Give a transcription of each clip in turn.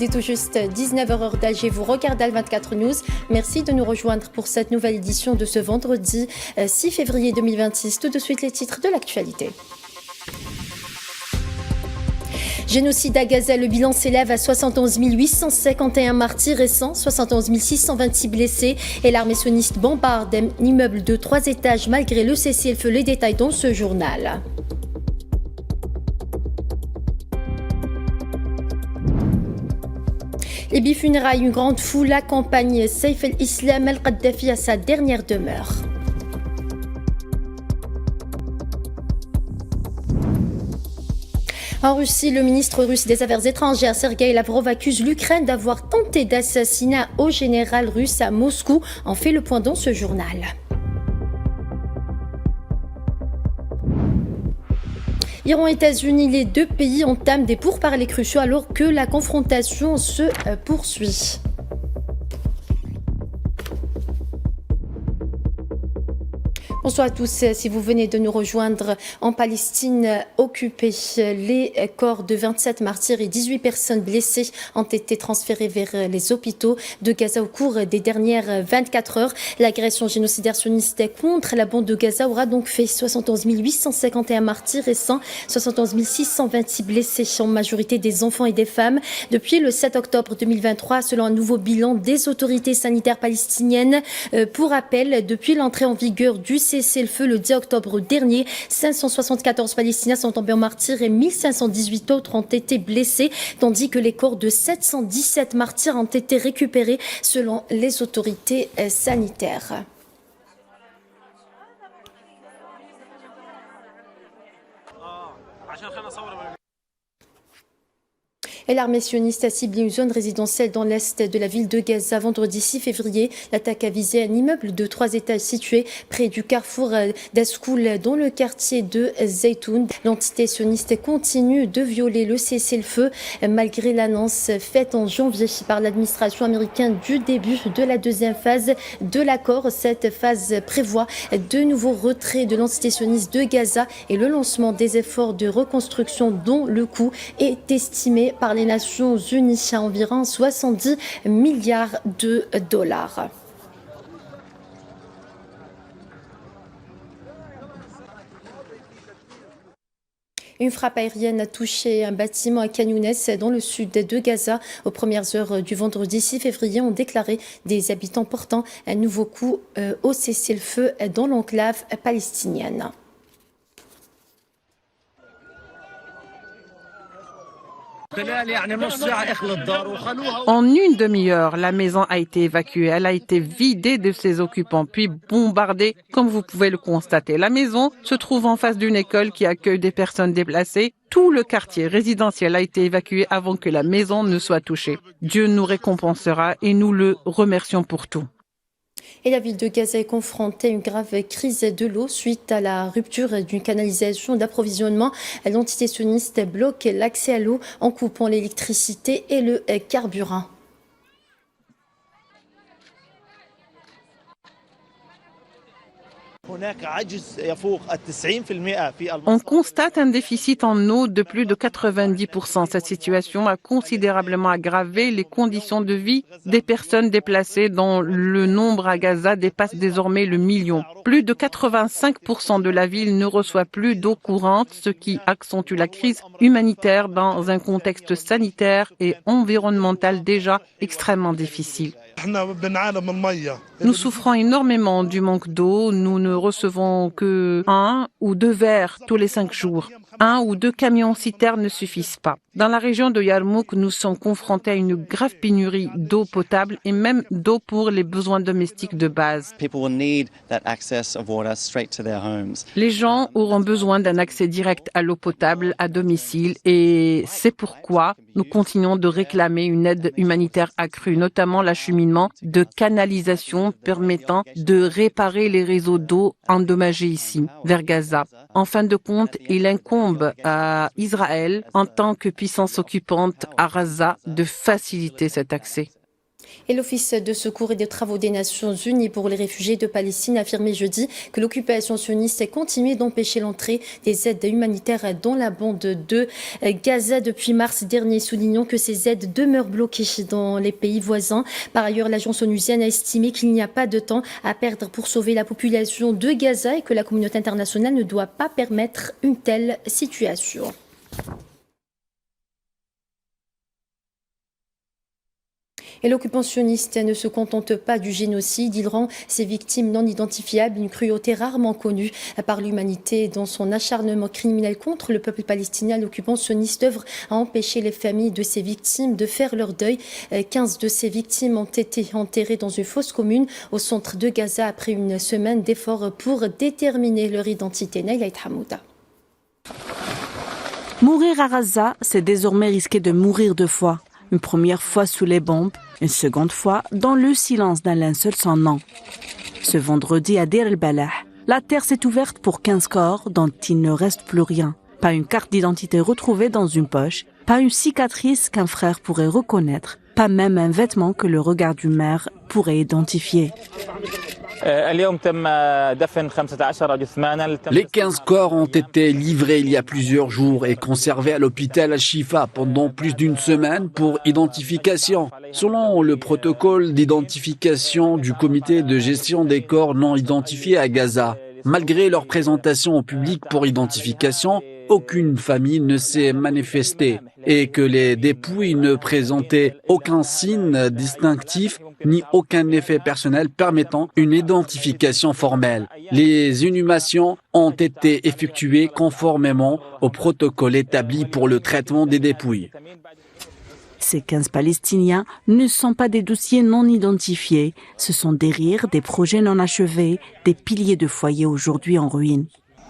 Il est tout juste 19h heure d'Alger, vous regardez Al24 News. Merci de nous rejoindre pour cette nouvelle édition de ce vendredi 6 février 2026. Tout de suite les titres de l'actualité. Génocide à Gaza, le bilan s'élève à 71 851 martyrs et 171 626 blessés. Et l'armée sioniste bombarde un immeuble de 3 étages malgré le cessez-le-feu. Les détails dans ce journal. Les funérailles, une grande foule accompagne Saif el-Islam al-Qaddafi à sa dernière demeure. En Russie, le ministre russe des Affaires étrangères, Sergueï Lavrov, accuse l'Ukraine d'avoir tenté d'assassinat au général russe à Moscou. En fait le point dans ce journal. Iran et États-Unis, les deux pays entament des pourparlers cruciaux alors que la confrontation se poursuit. Bonsoir à tous. Si vous venez de nous rejoindre, en Palestine occupée, les corps de 27 martyrs et 18 personnes blessées ont été transférés vers les hôpitaux de Gaza au cours des dernières 24 heures. L'agression génocidaire sioniste contre la bande de Gaza aura donc fait 71 851 martyrs et 171 626 blessés, en majorité des enfants et des femmes. Depuis le 7 octobre 2023, selon un nouveau bilan des autorités sanitaires palestiniennes. Pour rappel, depuis l'entrée en vigueur du cessez-le-feu le 10 octobre dernier, 574 Palestiniens sont tombés en martyrs et 1518 autres ont été blessés, tandis que les corps de 717 martyrs ont été récupérés selon les autorités sanitaires. Et l'armée sioniste a ciblé une zone résidentielle dans l'est de la ville de Gaza vendredi 6 février. L'attaque a visé un immeuble de 3 étages situé près du carrefour d'Askoul dans le quartier de Zaytoun. L'entité sioniste continue de violer le cessez-le-feu malgré l'annonce faite en janvier par l'administration américaine du début de la deuxième phase de l'accord. Cette phase prévoit de nouveaux retraits de l'entité sioniste de Gaza et le lancement des efforts de reconstruction dont le coût est estimé par les Nations Unies à environ 70 milliards de dollars. Une frappe aérienne a touché un bâtiment à Khan Younes dans le sud de Gaza. Aux premières heures du vendredi 6 février, ont déclaré des habitants portant un nouveau coup au cessez-le-feu dans l'enclave palestinienne. En une demi-heure, la maison a été évacuée. Elle a été vidée de ses occupants, puis bombardée, comme vous pouvez le constater. La maison se trouve en face d'une école qui accueille des personnes déplacées. Tout le quartier résidentiel a été évacué avant que la maison ne soit touchée. Dieu nous récompensera et nous le remercions pour tout. Et la ville de Gaza est confrontée à une grave crise de l'eau suite à la rupture d'une canalisation d'approvisionnement. L'entité sioniste bloque l'accès à l'eau en coupant l'électricité et le carburant. On constate un déficit en eau de plus de 90%. Cette situation a considérablement aggravé les conditions de vie des personnes déplacées dont le nombre à Gaza dépasse désormais le million. Plus de 85% de la ville ne reçoit plus d'eau courante, ce qui accentue la crise humanitaire dans un contexte sanitaire et environnemental déjà extrêmement difficile. Nous souffrons énormément du manque d'eau. Nous ne recevons que 1 ou 2 verres tous les 5 jours. 1 ou 2 camions-citernes ne suffisent pas. Dans la région de Yarmouk, nous sommes confrontés à une grave pénurie d'eau potable et même d'eau pour les besoins domestiques de base. Les gens auront besoin d'un accès direct à l'eau potable à domicile et c'est pourquoi nous continuons de réclamer une aide humanitaire accrue, notamment l'acheminement de canalisations permettant de réparer les réseaux d'eau endommagés ici, vers Gaza. En fin de compte, il incombe à Israël, en tant que puissance occupante à Gaza, de faciliter cet accès. Et l'Office de secours et de travaux des Nations Unies pour les réfugiés de Palestine a affirmé jeudi que l'occupation sioniste continue d'empêcher l'entrée des aides humanitaires dans la bande de Gaza depuis mars dernier, soulignant que ces aides demeurent bloquées dans les pays voisins. Par ailleurs, l'agence onusienne a estimé qu'il n'y a pas de temps à perdre pour sauver la population de Gaza et que la communauté internationale ne doit pas permettre une telle situation. Et l'occupant sioniste ne se contente pas du génocide, il rend ses victimes non identifiables une cruauté rarement connue par l'humanité. Dans son acharnement criminel contre le peuple palestinien, l'occupant sioniste œuvre à empêcher les familles de ses victimes de faire leur deuil. 15 de ces victimes ont été enterrées dans une fosse commune au centre de Gaza après une semaine d'efforts pour déterminer leur identité. Naïla Hamouda. Mourir à Gaza, c'est désormais risquer de mourir deux fois. Une première fois sous les bombes, une seconde fois dans le silence d'un linceul sans nom. Ce vendredi à Deir el-Balah, la terre s'est ouverte pour 15 corps dont il ne reste plus rien. Pas une carte d'identité retrouvée dans une poche, pas une cicatrice qu'un frère pourrait reconnaître, pas même un vêtement que le regard du maire pourrait identifier. Les 15 corps ont été livrés il y a plusieurs jours et conservés à l'hôpital Al-Shifa pendant plus d'une semaine pour identification. Selon le protocole d'identification du comité de gestion des corps non identifiés à Gaza, malgré leur présentation au public pour identification, aucune famille ne s'est manifestée et que les dépouilles ne présentaient aucun signe distinctif ni aucun effet personnel permettant une identification formelle. Les inhumations ont été effectuées conformément au protocole établi pour le traitement des dépouilles. Ces 15 Palestiniens ne sont pas des dossiers non identifiés. Ce sont des rires, des projets non achevés, des piliers de foyers aujourd'hui en ruine.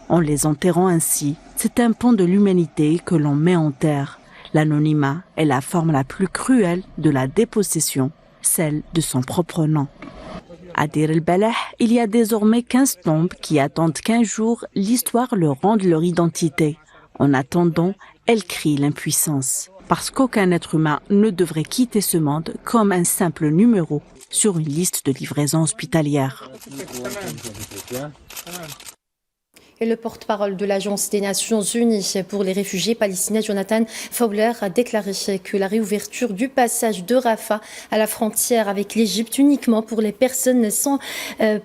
En les enterrant ainsi, c'est un pont de l'humanité que l'on met en terre. L'anonymat est la forme la plus cruelle de la dépossession, celle de son propre nom. À Deir el-Balah, il y a désormais 15 tombes qui attendent qu'un jour l'histoire leur rende leur identité. En attendant, elles crient l'impuissance. Parce qu'aucun être humain ne devrait quitter ce monde comme un simple numéro sur une liste de livraison hospitalière. Et le porte-parole de l'Agence des Nations Unies pour les réfugiés palestiniens, Jonathan Fowler, a déclaré que la réouverture du passage de Rafah à la frontière avec l'Égypte uniquement pour les personnes sans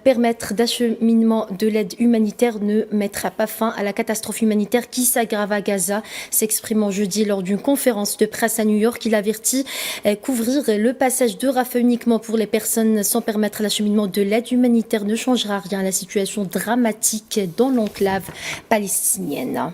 permettre d'acheminement de l'aide humanitaire ne mettra pas fin à la catastrophe humanitaire qui s'aggrave à Gaza. S'exprimant jeudi lors d'une conférence de presse à New York, il avertit qu'ouvrir le passage de Rafah uniquement pour les personnes sans permettre l'acheminement de l'aide humanitaire ne changera rien à la situation dramatique dans l'enclave palestinienne.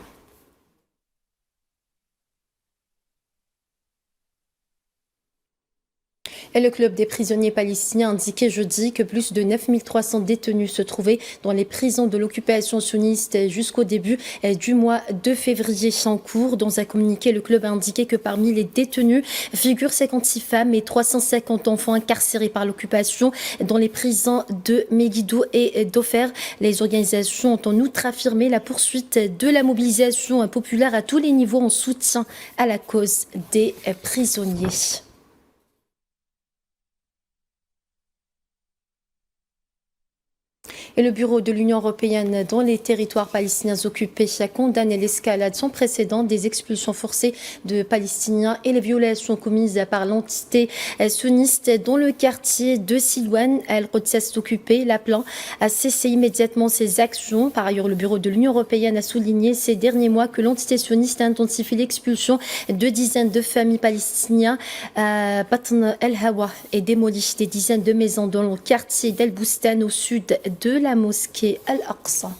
Et le club des prisonniers palestiniens a indiqué jeudi que plus de 9300 détenus se trouvaient dans les prisons de l'occupation sioniste jusqu'au début du mois de février en cours. Dans un communiqué, le club a indiqué que parmi les détenus figurent 56 femmes et 350 enfants incarcérés par l'occupation dans les prisons de Megiddo et d'Ofer. Les organisations ont en outre affirmé la poursuite de la mobilisation populaire à tous les niveaux en soutien à la cause des prisonniers. Et le bureau de l'Union européenne dans les territoires palestiniens occupés a condamné l'escalade sans précédent des expulsions forcées de Palestiniens et les violations commises par l'entité sioniste dans le quartier de Silouane, Al-Quds occupé, l'appelant à cesser immédiatement ces actions. Par ailleurs, le bureau de l'Union européenne a souligné ces derniers mois que l'entité sioniste a intensifié l'expulsion de dizaines de familles palestiniennes à Batn el-Hawa et démoli des dizaines de maisons dans le quartier d'El Boustan au sud de la mosquée Al-Aqsa.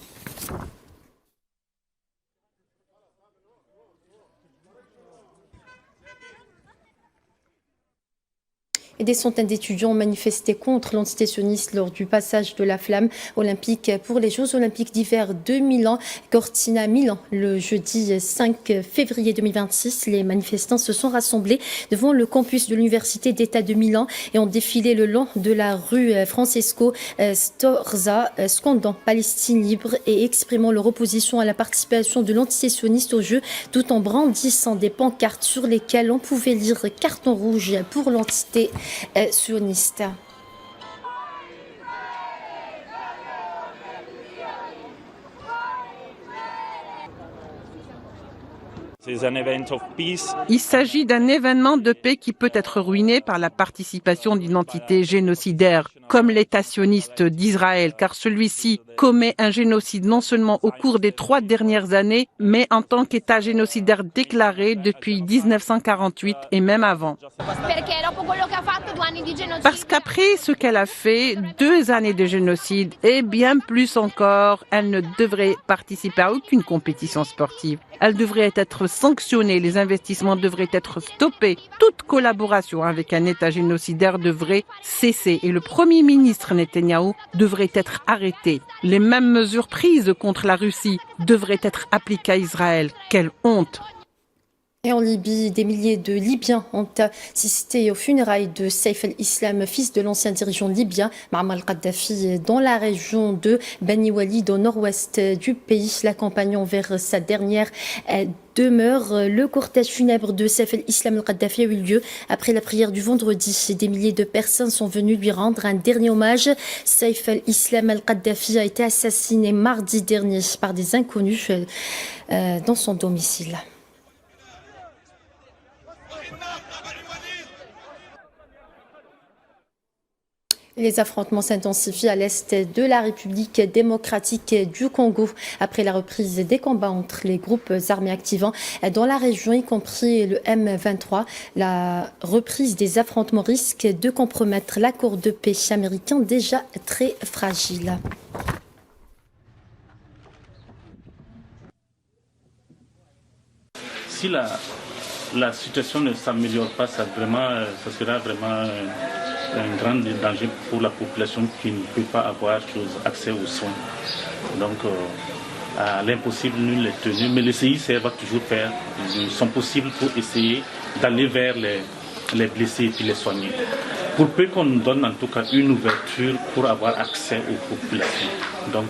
Et des centaines d'étudiants ont manifesté contre l'entité sioniste lors du passage de la flamme olympique pour les Jeux olympiques d'hiver de Milan, Cortina Milan. Le jeudi 5 février 2026, les manifestants se sont rassemblés devant le campus de l'Université d'État de Milan et ont défilé le long de la rue Francesco Storza, scandant Palestine libre et exprimant leur opposition à la participation de l'entité sioniste aux Jeux, tout en brandissant des pancartes sur lesquelles on pouvait lire carton rouge pour l'entité sioniste. Il s'agit d'un événement de paix qui peut être ruiné par la participation d'une entité génocidaire, comme l'État sioniste d'Israël, car celui-ci commet un génocide non seulement au cours des 3 dernières années, mais en tant qu'État génocidaire déclaré depuis 1948 et même avant. Parce qu'après ce qu'elle a fait, 2 années de génocide et bien plus encore, elle ne devrait participer à aucune compétition sportive. Elle devrait être sanctionnée, les investissements devraient être stoppés. Toute collaboration avec un État génocidaire devrait cesser et le Premier ministre Netanyahou devrait être arrêté. Les mêmes mesures prises contre la Russie devraient être appliquées à Israël. Quelle honte! Et en Libye, des milliers de Libyens ont assisté aux funérailles de Saif al-Islam, fils de l'ancien dirigeant libyen, Muammar al-Kadhafi, dans la région de Bani Walid, au nord-ouest du pays, l'accompagnant vers sa dernière demeure. Le cortège funèbre de Saif al-Islam al-Kadhafi a eu lieu après la prière du vendredi. Des milliers de personnes sont venues lui rendre un dernier hommage. Saif al-Islam al-Kadhafi a été assassiné mardi dernier par des inconnus dans son domicile. Les affrontements s'intensifient à l'est de la République démocratique du Congo après la reprise des combats entre les groupes armés activant dans la région, y compris le M23. La reprise des affrontements risque de compromettre l'accord de paix américain déjà très fragile. Si la situation ne s'améliore pas, ça sera vraiment un grand danger pour la population qui ne peut pas avoir accès aux soins. Donc, à l'impossible, nul n'est tenu. Mais le CICR va toujours faire son possible pour essayer d'aller vers les blessés et puis les soigner. Pour peu qu'on nous donne en tout cas une ouverture pour avoir accès aux populations. Donc,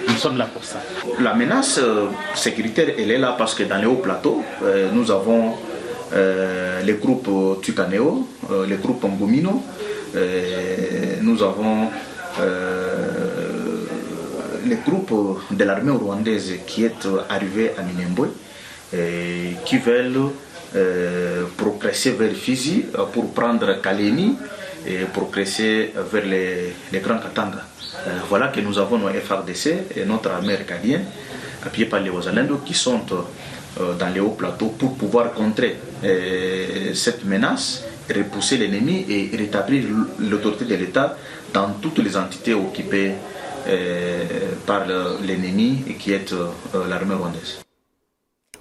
nous sommes là pour ça. La menace sécuritaire, elle est là parce que dans les hauts plateaux, nous avons les groupes Tucaneo, les groupes Ngomino, nous avons les groupes de l'armée rwandaise qui est arrivé à Minembwe, qui veulent progresser vers Fizi pour prendre Kaleni et progresser vers les Grands Katanga. Voilà que nous avons nos FRDC et notre armée recadienne, appuyée par les Wazalendo, qui sont dans les hauts plateaux pour pouvoir contrer cette menace, repousser l'ennemi et rétablir l'autorité de l'État dans toutes les entités occupées par l'ennemi et qui est l'armée rwandaise.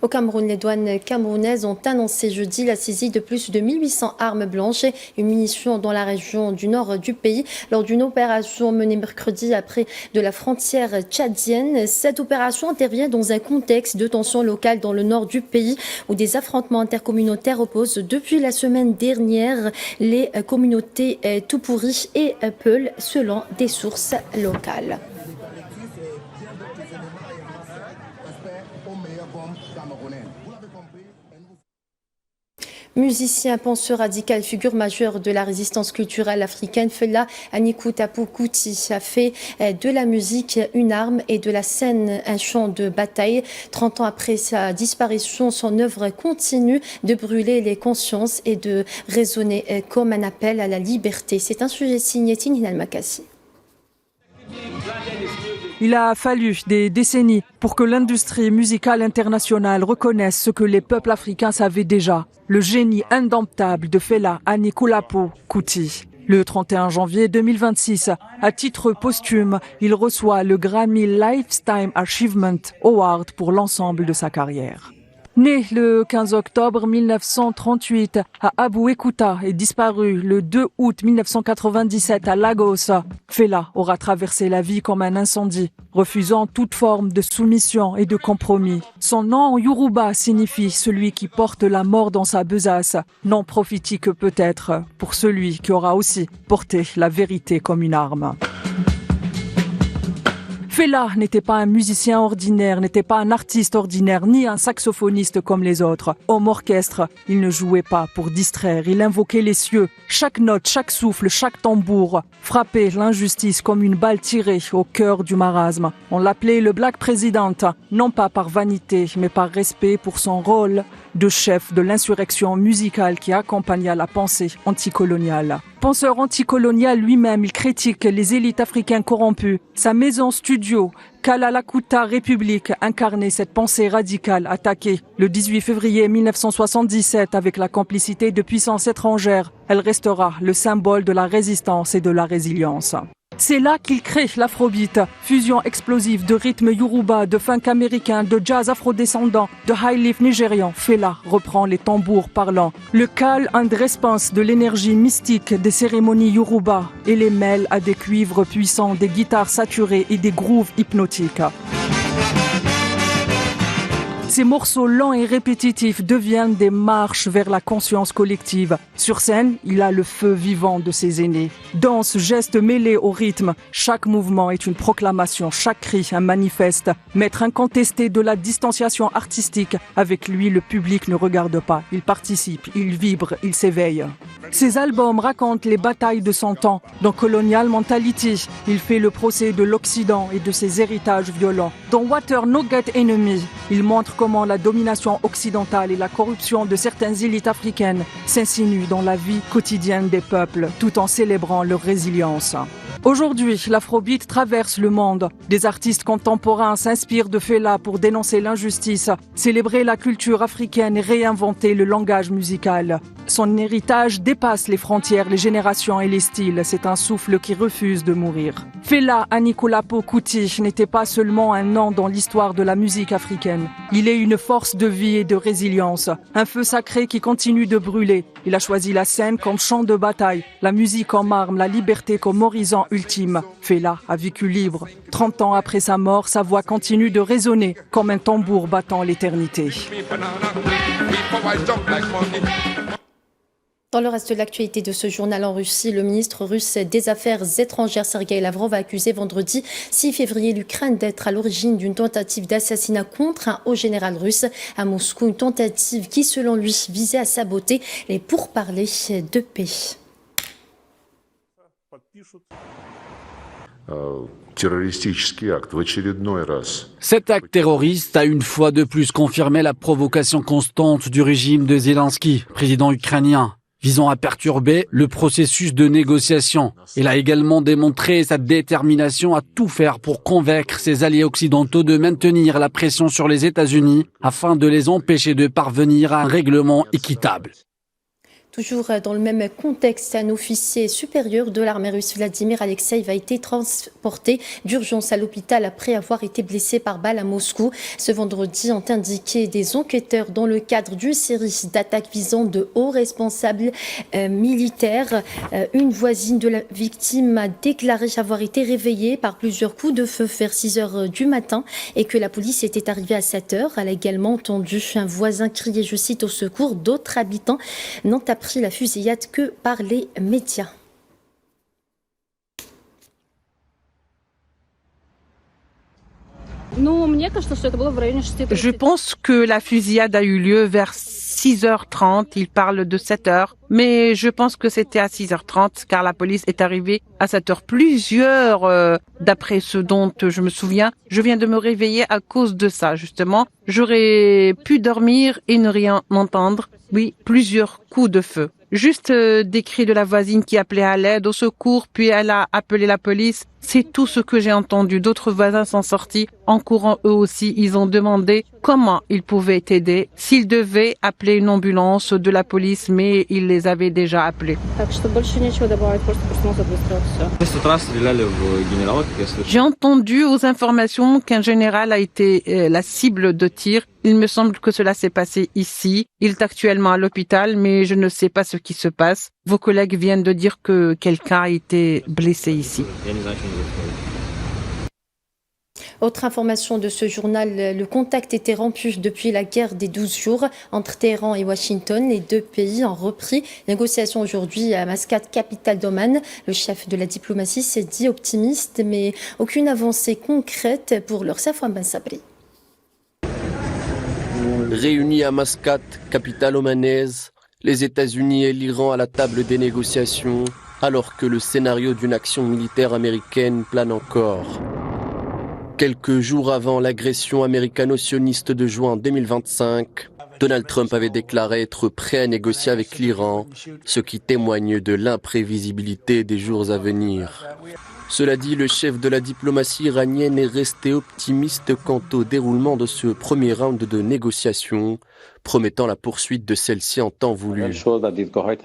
Au Cameroun, les douanes camerounaises ont annoncé jeudi la saisie de plus de 1800 armes blanches et une munition dans la région du nord du pays lors d'une opération menée mercredi après de la frontière tchadienne. Cette opération intervient dans un contexte de tension locale dans le nord du pays où des affrontements intercommunautaires opposent depuis la semaine dernière les communautés Tupuri et Peul selon des sources locales. Musicien, penseur radical, figure majeure de la résistance culturelle africaine, Fela Anikou Tapou Kuti a fait de la musique une arme et de la scène un champ de bataille. 30 ans après sa disparition, son œuvre continue de brûler les consciences et de résonner comme un appel à la liberté. C'est un sujet signé Tinhinal Makassi. Il a fallu des décennies pour que l'industrie musicale internationale reconnaisse ce que les peuples africains savaient déjà, le génie indomptable de Fela Anikulapo Kuti. Le 31 janvier 2026, à titre posthume, il reçoit le Grammy Lifetime Achievement Award pour l'ensemble de sa carrière. Né le 15 octobre 1938 à Abuekuta et disparu le 2 août 1997 à Lagos, Fela aura traversé la vie comme un incendie, refusant toute forme de soumission et de compromis. Son nom en Yoruba signifie celui qui porte la mort dans sa besace, nom prophétique peut-être pour celui qui aura aussi porté la vérité comme une arme. Fela n'était pas un musicien ordinaire, n'était pas un artiste ordinaire, ni un saxophoniste comme les autres. Homme orchestre, il ne jouait pas pour distraire, il invoquait les cieux. Chaque note, chaque souffle, chaque tambour frappait l'injustice comme une balle tirée au cœur du marasme. On l'appelait le Black President, non pas par vanité, mais par respect pour son rôle de chef de l'insurrection musicale qui accompagna la pensée anticoloniale. Penseur anticolonial lui-même, il critique les élites africaines corrompues. Sa maison studio, Kalalakuta République, incarnait cette pensée radicale attaquée le 18 février 1977 avec la complicité de puissances étrangères. Elle restera le symbole de la résistance et de la résilience. C'est là qu'il crée l'afrobeat, fusion explosive de rythmes yoruba, de funk américain, de jazz afrodescendant, de highlife nigérian. Fela reprend les tambours parlants, le call and response de l'énergie mystique des cérémonies yoruba et les mêle à des cuivres puissants, des guitares saturées et des grooves hypnotiques. Ces morceaux lents et répétitifs deviennent des marches vers la conscience collective. Sur scène, il a le feu vivant de ses aînés. Danse, gestes mêlés au rythme. Chaque mouvement est une proclamation, chaque cri un manifeste. Maître incontesté de la distanciation artistique. Avec lui, le public ne regarde pas. Il participe, il vibre, il s'éveille. Ses albums racontent les batailles de son temps. Dans Colonial Mentality, il fait le procès de l'Occident et de ses héritages violents. Dans Water No Get Enemy, il montre comment la domination occidentale et la corruption de certaines élites africaines s'insinuent dans la vie quotidienne des peuples, tout en célébrant leur résilience. Aujourd'hui, l'afrobeat traverse le monde. Des artistes contemporains s'inspirent de Fela pour dénoncer l'injustice, célébrer la culture africaine et réinventer le langage musical. Son héritage dépasse les frontières, les générations et les styles. C'est un souffle qui refuse de mourir. Fela Anikulapo Kuti n'était pas seulement un nom dans l'histoire de la musique africaine. Il est une force de vie et de résilience, un feu sacré qui continue de brûler. Il a choisi la scène comme champ de bataille, la musique comme arme, la liberté comme horizon ultime. Fela a vécu libre. 30 ans après sa mort, sa voix continue de résonner comme un tambour battant l'éternité. Dans le reste de l'actualité de ce journal en Russie, le ministre russe des Affaires étrangères Sergueï Lavrov a accusé vendredi 6 février l'Ukraine d'être à l'origine d'une tentative d'assassinat contre un haut général russe à Moscou, une tentative qui, selon lui, visait à saboter les pourparlers de paix. Cet acte terroriste a une fois de plus confirmé la provocation constante du régime de Zelensky, président ukrainien, visant à perturber le processus de négociation. Il a également démontré sa détermination à tout faire pour convaincre ses alliés occidentaux de maintenir la pression sur les États-Unis afin de les empêcher de parvenir à un règlement équitable. Toujours dans le même contexte, un officier supérieur de l'armée russe, Vladimir Alexeïev, a été transporté d'urgence à l'hôpital après avoir été blessé par balle à Moscou. Ce vendredi, ont indiqué des enquêteurs dans le cadre d'une série d'attaques visant de hauts responsables militaires. Une voisine de la victime a déclaré avoir été réveillée par plusieurs coups de feu vers 6 heures du matin et que la police était arrivée à 7 heures. Elle a également entendu un voisin crier, je cite, au secours. D'autres habitants n'ont appris la fusillade que par les médias. Je pense que la fusillade a eu lieu vers 6h30, il parle de 7h, mais je pense que c'était à 6h30 car la police est arrivée à 7h. Plusieurs, d'après ce dont je me souviens, je viens de me réveiller à cause de ça justement. J'aurais pu dormir et ne rien entendre. Oui, plusieurs coups de feu. Juste des cris de la voisine qui appelait à l'aide, au secours, puis elle a appelé la police. C'est tout ce que j'ai entendu. D'autres voisins sont sortis en courant eux aussi. Ils ont demandé comment ils pouvaient aider, s'ils devaient appeler une ambulance de la police, mais ils les avaient déjà appelés. J'ai entendu aux informations qu'un général a été la cible de tir. Il me semble que cela s'est passé ici. Il est actuellement à l'hôpital, mais je ne sais pas ce qui se passe. Vos collègues viennent de dire que quelqu'un a été blessé ici. Autre information de ce journal, le contact était rompu depuis la guerre des 12 jours entre Téhéran et Washington. Les deux pays ont repris négociations aujourd'hui à Mascate, capitale d'Oman. Le chef de la diplomatie s'est dit optimiste, mais aucune avancée concrète pour leur Safwan Ben Sabri. Réunis à Mascate, capitale omanaise, les États-Unis et l'Iran à la table des négociations, alors que le scénario d'une action militaire américaine plane encore. Quelques jours avant l'agression américano-sioniste de juin 2025, Donald Trump avait déclaré être prêt à négocier avec l'Iran, ce qui témoigne de l'imprévisibilité des jours à venir. Cela dit, le chef de la diplomatie iranienne est resté optimiste quant au déroulement de ce premier round de négociations, promettant la poursuite de celle-ci en temps voulu.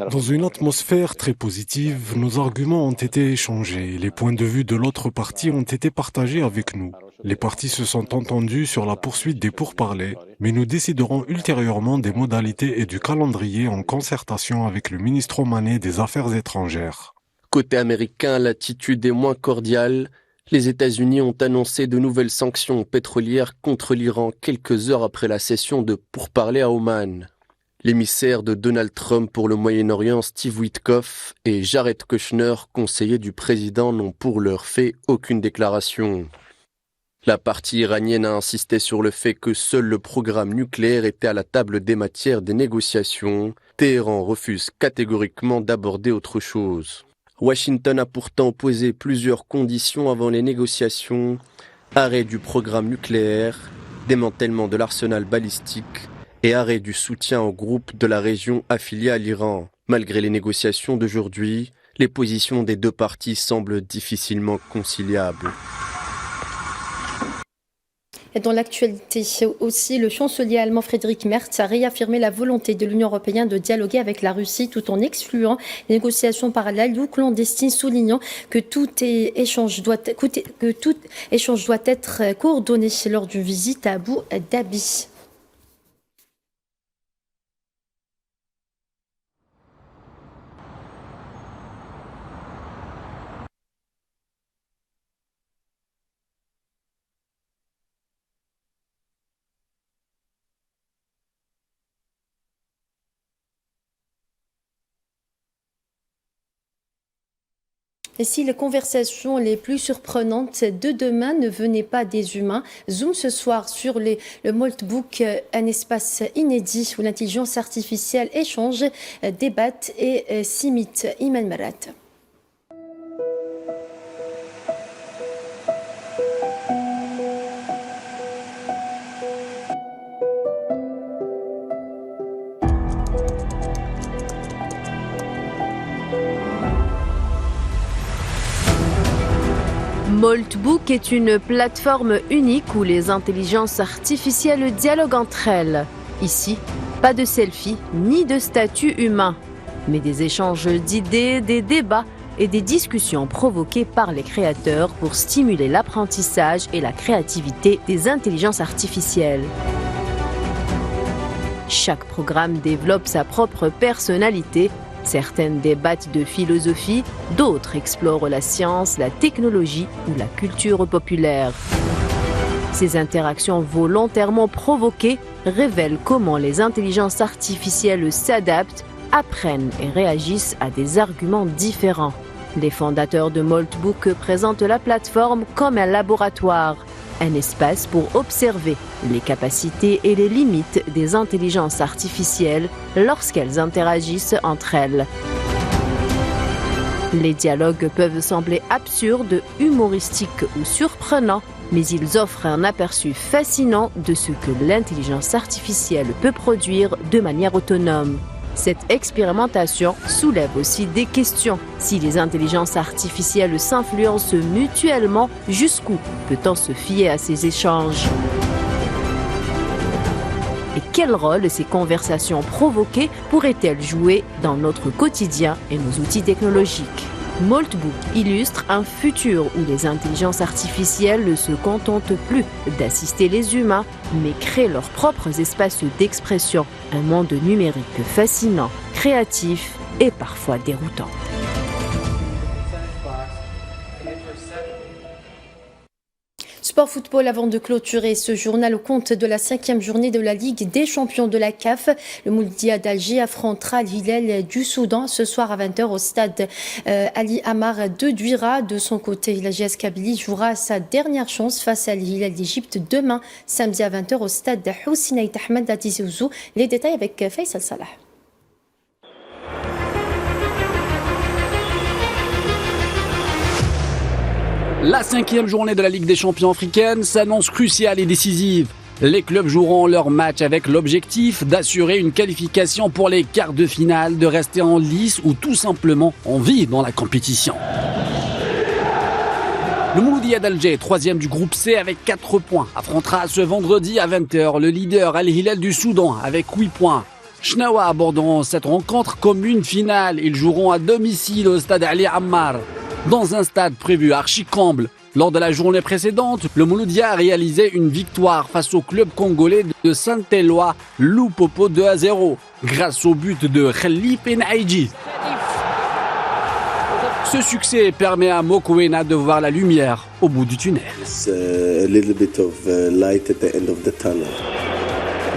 Dans une atmosphère très positive, nos arguments ont été échangés. Les points de vue de l'autre partie ont été partagés avec nous. Les parties se sont entendues sur la poursuite des pourparlers, mais nous déciderons ultérieurement des modalités et du calendrier en concertation avec le ministre omanais des Affaires étrangères. Côté américain, l'attitude est moins cordiale. Les États-Unis ont annoncé de nouvelles sanctions pétrolières contre l'Iran quelques heures après la session de pourparlers à Oman. L'émissaire de Donald Trump pour le Moyen-Orient, Steve Witkoff, et Jared Kushner, conseiller du président, n'ont pour l'heure fait aucune déclaration. La partie iranienne a insisté sur le fait que seul le programme nucléaire était à la table des matières des négociations. Téhéran refuse catégoriquement d'aborder autre chose. Washington a pourtant posé plusieurs conditions avant les négociations: arrêt du programme nucléaire, démantèlement de l'arsenal balistique et arrêt du soutien aux groupes de la région affiliés à l'Iran. Malgré les négociations d'aujourd'hui, les positions des deux parties semblent difficilement conciliables. Et dans l'actualité aussi, le chancelier allemand Friedrich Merz a réaffirmé la volonté de l'Union européenne de dialoguer avec la Russie tout en excluant les négociations parallèles ou clandestines, soulignant que tout échange doit être coordonné lors d'une visite à Abu Dhabi. Et si les conversations les plus surprenantes de demain ne venaient pas des humains, Zoom ce soir sur le Maltbook, un espace inédit où l'intelligence artificielle échange, débatte et s'imite. Iman Marat. Maltbook est une plateforme unique où les intelligences artificielles dialoguent entre elles. Ici, pas de selfie ni de statut humain, mais des échanges d'idées, des débats et des discussions provoquées par les créateurs pour stimuler l'apprentissage et la créativité des intelligences artificielles. Chaque programme développe sa propre personnalité. Certaines débattent de philosophie, d'autres explorent la science, la technologie ou la culture populaire. Ces interactions volontairement provoquées révèlent comment les intelligences artificielles s'adaptent, apprennent et réagissent à des arguments différents. Les fondateurs de Maltbook présentent la plateforme comme un laboratoire, un espace pour observer les capacités et les limites des intelligences artificielles lorsqu'elles interagissent entre elles. Les dialogues peuvent sembler absurdes, humoristiques ou surprenants, mais ils offrent un aperçu fascinant de ce que l'intelligence artificielle peut produire de manière autonome. Cette expérimentation soulève aussi des questions. Si les intelligences artificielles s'influencent mutuellement, jusqu'où peut-on se fier à ces échanges? Et quel rôle ces conversations provoquées pourraient-elles jouer dans notre quotidien et nos outils technologiques? Maltbook illustre un futur où les intelligences artificielles ne se contentent plus d'assister les humains, mais créent leurs propres espaces d'expression. Un monde numérique fascinant, créatif et parfois déroutant. Sport football avant de clôturer ce journal au compte de la 5e journée de la Ligue des champions de la CAF. Le Mouldia d'Alger affrontera l'Hilal du Soudan ce soir à 20h au stade Ali Amar de Duira. De son côté, la JS Kabylie jouera sa dernière chance face à l'Hilal d'Égypte demain samedi à 20h au stade Houssinaït Ahmed à Tizi Ouzou. Les détails avec Faisal Salah. La 5e journée de la Ligue des champions africaine s'annonce cruciale et décisive. Les clubs joueront leur match avec l'objectif d'assurer une qualification pour les quarts de finale, de rester en lice ou tout simplement en vie dans la compétition. Le Mouloudia d'Alger, 3e du groupe C avec 4 points, affrontera ce vendredi à 20h le leader Al-Hilal du Soudan avec 8 points. Chnawa aborderont cette rencontre comme une finale. Ils joueront à domicile au stade Ali Ammar, dans un stade prévu archi-comble. Lors de la journée précédente, le Mouloudia a réalisé une victoire face au club congolais de Saint-Éloi, Loupopo 2-0, grâce au but de Khalife Naïdji. Ce succès permet à Mokoena de voir la lumière au bout du tunnel.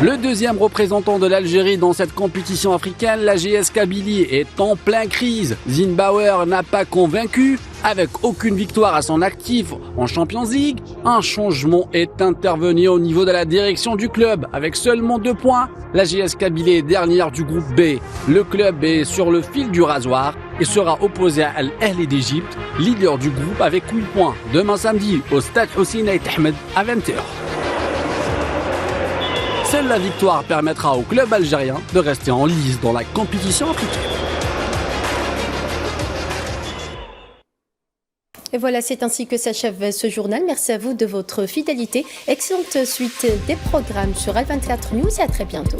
Le deuxième représentant de l'Algérie dans cette compétition africaine, la JS Kabylie, est en pleine crise. Zimbabwe n'a pas convaincu. Avec aucune victoire à son actif en Champions League, un changement est intervenu au niveau de la direction du club. Avec seulement 2 points, la JS Kabylie est dernière du groupe B. Le club est sur le fil du rasoir et sera opposé à Al-Ahli d'Égypte, leader du groupe avec 8 points, demain samedi au stade Houssinaït Ahmed à 20h. Seule la victoire permettra au club algérien de rester en lice dans la compétition africaine. Et voilà, c'est ainsi que s'achève ce journal. Merci à vous de votre fidélité. Excellente suite des programmes sur Al24 News et à très bientôt.